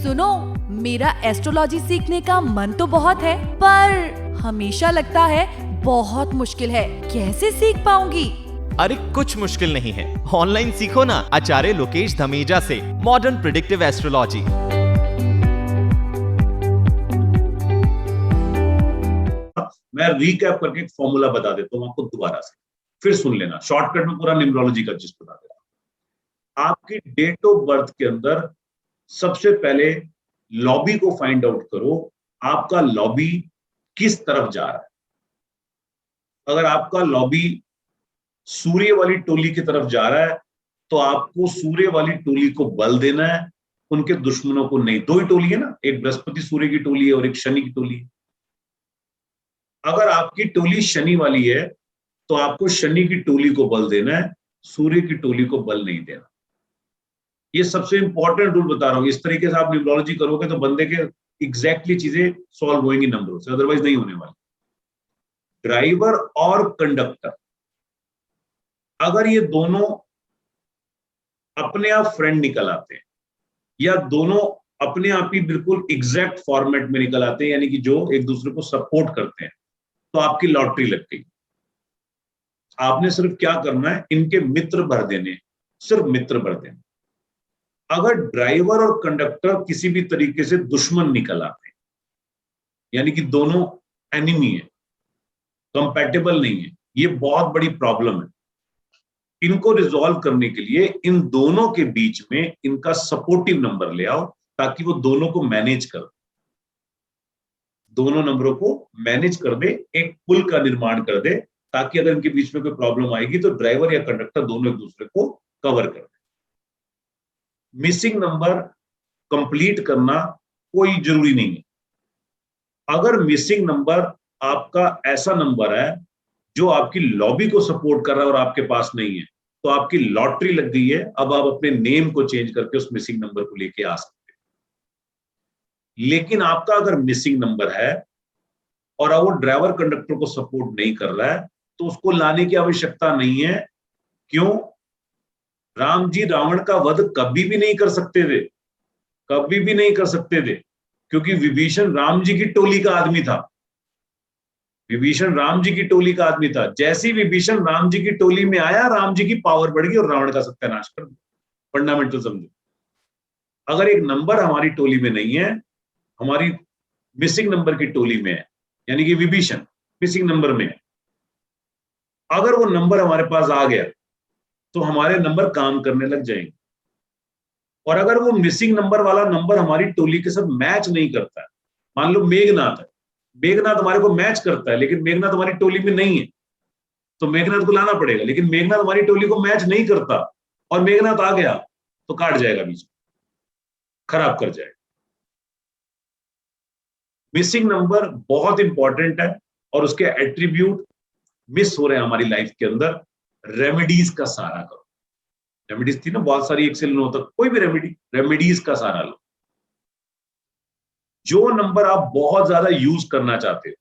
सुनो, मेरा एस्ट्रोलॉजी सीखने का मन तो बहुत है, पर हमेशा लगता है बहुत मुश्किल है, कैसे सीख पाऊंगी? अरे कुछ मुश्किल नहीं है, ऑनलाइन सीखो ना आचार्य लोकेश धमीजा से मॉडर्न प्रिडिक्टिव एस्ट्रोलॉजी। मैं रीकैप करके एक फॉर्मूला बता देता हूं आपको दोबारा से, फिर सुन लेना। शॉर्टकट में पूरा न्यूमरोलॉजी का जिस्ट बता देता हूं। आपकी डेट ऑफ बर्थ के अंदर सबसे पहले लॉबी को फाइंड आउट करो, आपका लॉबी किस तरफ जा रहा है। अगर आपका लॉबी सूर्य वाली टोली की तरफ जा रहा है तो आपको सूर्य वाली टोली को बल देना है, उनके दुश्मनों को नहीं। दो ही टोली है ना, एक बृहस्पति सूर्य की टोली है और एक शनि की टोली है। अगर आपकी टोली शनि वाली है तो आपको शनि की टोली को बल देना है, सूर्य की टोली को बल नहीं देना। ये सबसे इंपॉर्टेंट रूल बता रहा हूं। इस तरीके से आप न्यूमरोलॉजी करोगे तो बंदे के एग्जैक्टली चीजें सॉल्व होंगी नंबरों से, अदरवाइज नहीं होने वाली। ड्राइवर और कंडक्टर, अगर ये दोनों अपने आप फ्रेंड निकल आते हैं या दोनों अपने आप ही बिल्कुल एग्जैक्ट फॉर्मेट में निकल आते हैं, यानी कि जो एक दूसरे को सपोर्ट करते हैं, तो आपकी लॉटरी लग गई। आपने सिर्फ क्या करना है, इनके मित्र भर देने, सिर्फ मित्र भर देने। अगर ड्राइवर और कंडक्टर किसी भी तरीके से दुश्मन निकल आते हैं, यानी कि दोनों एनिमी है, कंपैटिबल नहीं है, ये बहुत बड़ी प्रॉब्लम है। इनको रिजॉल्व करने के लिए इन दोनों के बीच में इनका सपोर्टिव नंबर ले आओ, ताकि वो दोनों को मैनेज कर दे, दोनों नंबरों को मैनेज कर दे, एक पुल का निर्माण कर दे, ताकि अगर इनके बीच में कोई प्रॉब्लम आएगी तो ड्राइवर या कंडक्टर दोनों एक दूसरे को कवर कर दे। मिसिंग नंबर कंप्लीट करना कोई जरूरी नहीं है। अगर मिसिंग नंबर आपका ऐसा नंबर है जो आपकी लॉबी को सपोर्ट कर रहा है और आपके पास नहीं है, तो आपकी लॉटरी लग गई है। अब आप अपने नेम को चेंज करके उस मिसिंग नंबर को लेके आ सकते हैं। लेकिन आपका अगर मिसिंग नंबर है और वो ड्राइवर कंडक्टर को सपोर्ट नहीं कर रहा है, तो उसको लाने की आवश्यकता नहीं है। क्यों? राम जी रावण का वध कभी भी नहीं कर सकते थे, कभी भी नहीं कर सकते थे, क्योंकि विभीषण राम जी की टोली का आदमी था। विभीषण राम जी की टोली का आदमी था। जैसे ही विभीषण राम जी की टोली में आया, राम जी की पावर बढ़ गई और रावण का सत्यानाश कर दिया। फंडामेंटल समझो। अगर एक नंबर हमारी टोली में नहीं है, हमारी मिसिंग नंबर की टोली में है, यानी कि विभीषण मिसिंग नंबर में है, अगर वो नंबर हमारे पास आ गया तो हमारे नंबर काम करने लग जाएंगे। और अगर वो मिसिंग नंबर वाला नंबर हमारी टोली के साथ मैच नहीं करता है, मान लो मेघनाथ है, मेघनाथ हमारे को मैच करता है लेकिन मेघनाथ हमारी टोली में नहीं है, तो मेघनाथ को लाना पड़ेगा। लेकिन मेघनाथ हमारी टोली को मैच नहीं करता और मेघनाथ आ गया तो काट जाएगा, बीच में खराब कर जाएगा। मिसिंग नंबर बहुत इंपॉर्टेंट है और उसके एट्रीब्यूट मिस हो रहे हैं हमारी लाइफ के अंदर। रेमेडीज का सहारा करो। रेमेडीज थी ना बहुत सारी, एक से 9 तक, कोई भी रेमेडीज का सहारा लो। जो नंबर आप बहुत ज्यादा यूज करना चाहते हो,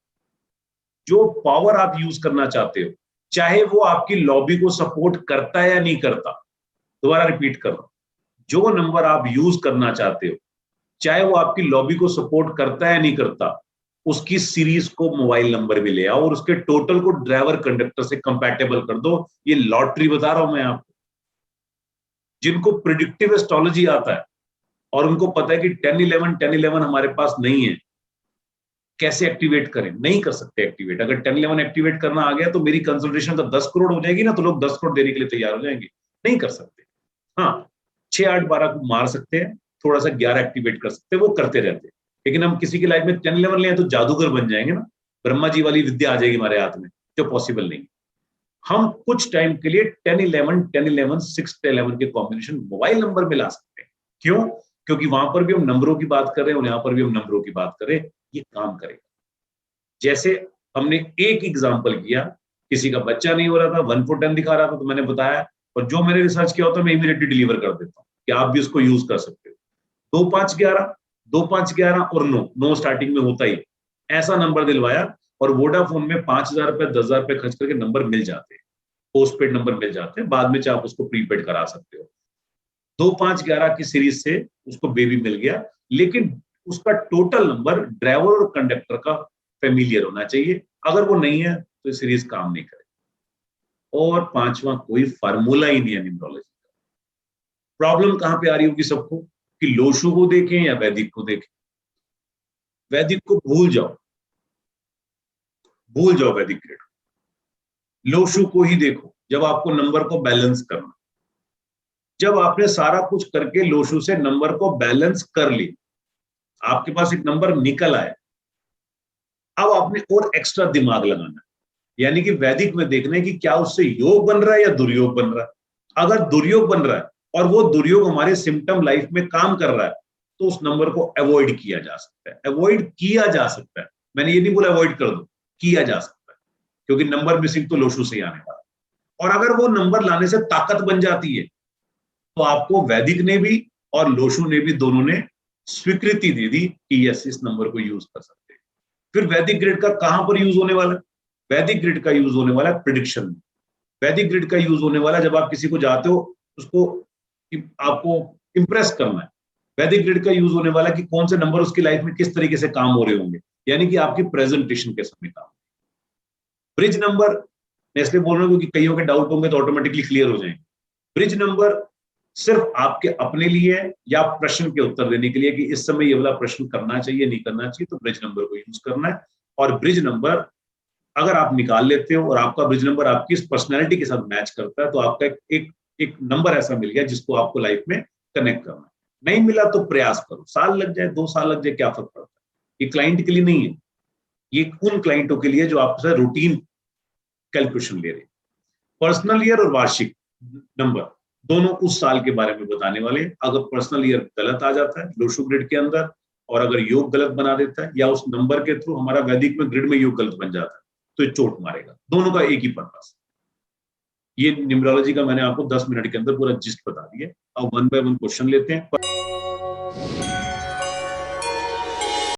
जो पावर आप यूज करना चाहते हो, चाहे वो आपकी लॉबी को सपोर्ट करता है या नहीं करता, दोबारा रिपीट कर रहा हूं, जो नंबर आप यूज करना चाहते हो, चाहे वो आपकी लॉबी को सपोर्ट करता है या नहीं करता, उसकी सीरीज को मोबाइल नंबर में ले आओ और उसके टोटल को ड्राइवर कंडक्टर से कंपैटिबल कर दो। ये लॉटरी बता रहा हूं मैं आपको। जिनको प्रिडिक्टिव एस्ट्रोलॉजी आता है और उनको पता है कि 10-11 हमारे पास नहीं है, कैसे एक्टिवेट करें? नहीं कर सकते एक्टिवेट। अगर 10-11 एक्टिवेट करना आ गया तो मेरी कंसल्टेशन तो 10 करोड़ हो जाएगी ना, तो लोग 10 करोड़ देने के लिए तैयार हो जाएंगे। नहीं कर सकते। हाँ, 6, 8, 12 को मार सकते हैं, थोड़ा सा 11 एक्टिवेट कर सकते हैं, वो करते रहते हैं। लेकिन हम किसी की लाइफ में 10-11 ले तो जादूगर बन जाएंगे ना, ब्रह्मा जी वाली विद्या आ जाएगी हमारे हाथ में, जो पॉसिबल नहीं। हम कुछ टाइम के लिए 10-11, 10-11, 6-11 के कॉम्बिनेशन मोबाइल नंबर में ला सकते हैं। क्यों? क्योंकि वहां पर भी हम नंबरों की बात कर रहे हैं और यहां पर भी हम नंबरों की बात कर रहे हैं। ये काम करेगा। जैसे हमने एक एग्जाम्पल किया, किसी का बच्चा नहीं हो रहा था, 1 for 10 दिखा रहा था, तो मैंने बताया, और जो मैंने रिसर्च किया होता है मैं इमीडिएटली डिलीवर कर देता हूँ कि आप भी उसको यूज कर सकते हो। 2-5-11, 2-5-11 और 9 स्टार्टिंग में होता ही, ऐसा नंबर दिलवाया। और वोडाफोन में 5,000 रुपए 10,000 रुपए खर्च करके नंबर मिल जाते हैं, पोस्टपेड नंबर मिल जाते हैं। बाद में चाहे आप उसको प्रीपेड करा सकते हो। 2511 की सीरीज से उसको बेबी मिल गया, लेकिन उसका टोटल नंबर ड्राइवर और कंडक्टर का फेमिलियर होना चाहिए। अगर वो नहीं है तो सीरीज काम नहीं करेगी। और पांचवा, कोई फार्मूला ही नहीं है न्यूमरोलॉजी का। प्रॉब्लम कहां पे आ रही होगी सबको कि लोशु को देखें या वैदिक को देखें। वैदिक को भूल जाओ, भूल जाओ वैदिक ग्रेड। लोशु को ही देखो जब आपको नंबर को बैलेंस करना। जब आपने सारा कुछ करके लोशु से नंबर को बैलेंस कर ली, आपके पास एक नंबर निकल आया, अब आपने और एक्स्ट्रा दिमाग लगाना, यानी कि वैदिक में देखना है कि क्या उससे योग बन रहा है या दुर्योग बन रहा है। अगर दुर्योग बन रहा है और वो दुर्योग हमारे सिम्टम लाइफ में काम कर रहा है, तो उस नंबर को अवॉइड किया जा सकता है। अवॉइड किया जा सकता है, मैंने ये नहीं बोला अवॉइड कर दो, किया जा सकता है, क्योंकि नंबर मिसिंग तो लोशु से ही आने वाला है। और अगर वो नंबर लाने से ताकत बन जाती है, तो आपको वैदिक ने भी और लोशु ने भी, दोनों ने स्वीकृति दे दी कि यस, इस नंबर को यूज कर सकते हैं। फिर वैदिक ग्रिड का कहां पर यूज होने वाला है? वैदिक ग्रिड का यूज होने वाला है प्रिडिक्शन में। वैदिक ग्रिड का यूज होने वाला है जब आप किसी को जाते हो, उसको आपको इंप्रेस करना है। वैदिक ग्रिड का यूज होने वाला है कि कौन से नंबर उसकी लाइफ में किस तरीके से काम हो रहे होंगे, यानी कि आपकी प्रेजेंटेशन के समय काम। ब्रिज नंबर मैं इसलिए बोल रहा हूं क्योंकि कईयों के डाउट होंगे तो ऑटोमेटिकली क्लियर हो जाएंगे। ब्रिज नंबर सिर्फ आपके अपने लिए है या प्रश्न के उत्तर देने के लिए कि इस समय ये वाला प्रश्न करना चाहिए नहीं करना चाहिए, तो ब्रिज नंबर को यूज करना है। और ब्रिज नंबर अगर आप निकाल लेते हो और आपका ब्रिज नंबर आपकी इस पर्सनैलिटी के साथ मैच करता है, तो आपका एक नंबर ऐसा मिल गया जिसको आपको लाइफ में कनेक्ट करना है। नहीं मिला तो प्रयास करो, साल लग जाए 2 साल लग जाए, क्या फर्क पड़ता है। ये क्लाइंट के लिए नहीं है, ये उन क्लाइंटों के लिए जो आपसे रूटीन कैलकुलेशन ले रहे हैं। पर्सनल ईयर और वार्षिक नंबर दोनों उस साल के बारे में बताने वाले। अगर पर्सनल ईयर गलत आ जाता है लोशु ग्रिड के अंदर, और अगर योग गलत बना देता है या उस नंबर के थ्रू हमारा वैदिक में ग्रिड में योग गलत बन जाता है, तो ये चोट मारेगा। दोनों का एक ही पर्पस। ये न्यूमरोलॉजी का मैंने आपको 10 मिनट के अंदर पूरा जिस्ट बता दिया। अब वन बाय वन क्वेश्चन लेते हैं।